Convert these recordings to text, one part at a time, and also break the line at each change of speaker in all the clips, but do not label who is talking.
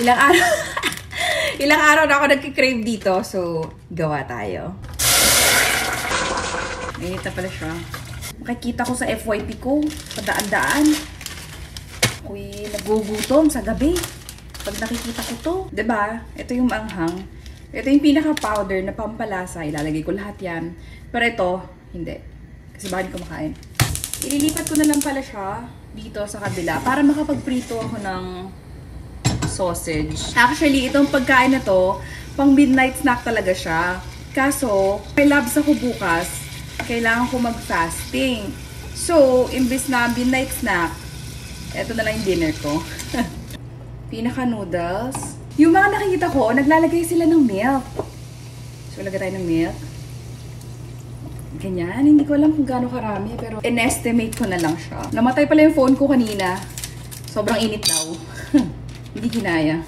Ilang araw, ilang araw na ako nagkikrave dito. So, gawa tayo. Mainit na pala siya. Makikita ko sa FYP ko, padaan-daan. Ako'y nagugutom sa gabi. Pag nakikita ko to, diba? Ito yung maanghang. Ito yung pinaka-powder na pampalasa. Ilalagay ko lahat yan. Pero ito, hindi. Kasi baka hindi ko makain. Ililipat ko na lang pala siya dito sa kabila para makapagprito ako ng sausage. Actually, itong pagkain na to, pang midnight snack talaga siya. Kaso, may labs ako bukas. Kailangan ko mag-fasting. So, imbis na midnight snack, eto na lang yung dinner ko. Pinaka-noodles. Yung mga nakikita ko, naglalagay sila ng milk. So, lagay tayo ng milk. Ganyan. Hindi ko alam kung gaano karami, pero in-estimate ko na lang siya. Namatay pala yung phone ko kanina. Sobrang init daw. Hindi kinaya.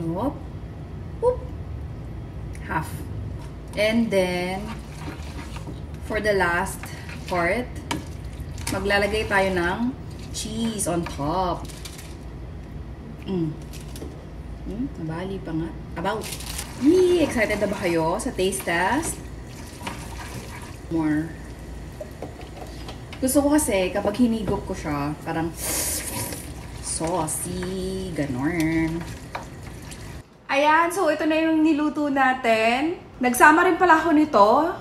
Oop. Oop. Half. And then, for the last part, maglalagay tayo ng cheese on top. Nabali pa nga. About. Yee! Excited na ba kayo sa taste test? More. Gusto ko kasi, kapag hinigop ko siya, parang saucy, ganon. Ayan, so ito na yung niluto natin. Nagsama rin pala ako nito.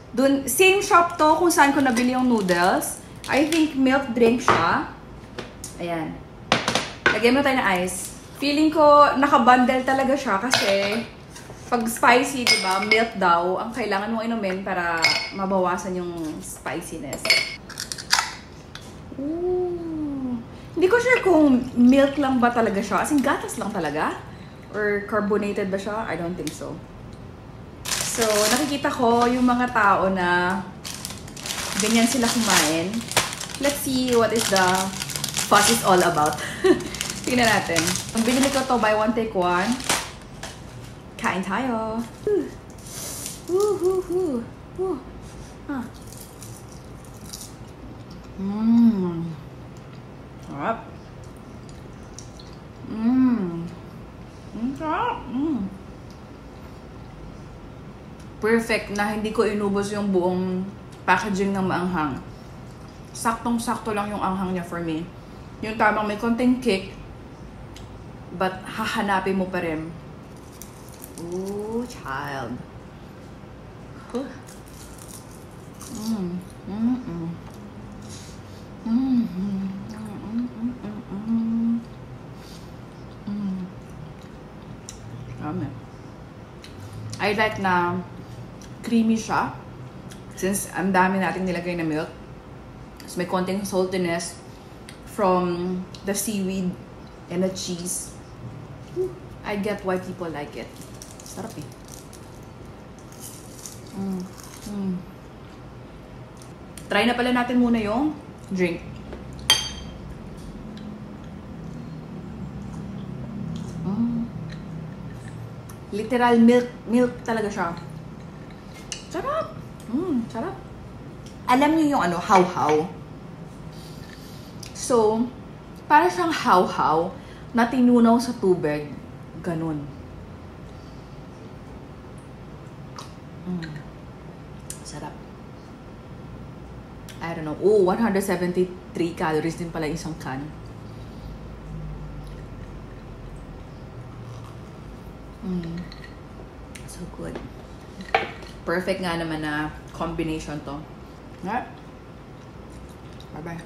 Dun, same shop to kung saan ko nabili yung noodles. I think milk drink siya. Ayan. Lagyan mo tayo ng ice. Feeling ko nakabundle talaga siya kasi pag spicy, diba, milk daw ang kailangan mong inumin para mabawasan yung spiciness. Ooh. Hindi ko sure kung milk lang ba talaga siya. As in, gatas lang talaga? Or carbonated ba siya? I don't think so. So, nakikita ko yung mga tao na ganyan sila kumain. Let's see what is the fuss is all about. Tingnan natin. Ang binili ko to buy one take one. Kain tayo. Ah. Sarap. Sarap. Perfect na hindi ko inubos yung buong packaging ng maanghang. Saktong-sakto lang yung anghang niya for me. Yung tamang may konting kick, but hahanapin mo pa rin. Ooh, child. I like na creamy siya. Since ang dami natin nilagay na milk. So may konting saltiness from the seaweed and the cheese. I get why people like it. Sarap eh. Try na pala natin muna yung drink. Literal milk talaga siya. Sarap. Sarap. Alam niyo yung ano, how-how. So, para siyang how-how na tinunaw sa tubig. Ganun. Sarap. I don't know. Oh, 173 calories din pala isang can. So good. Perfect nga naman na combination to. Bye-bye.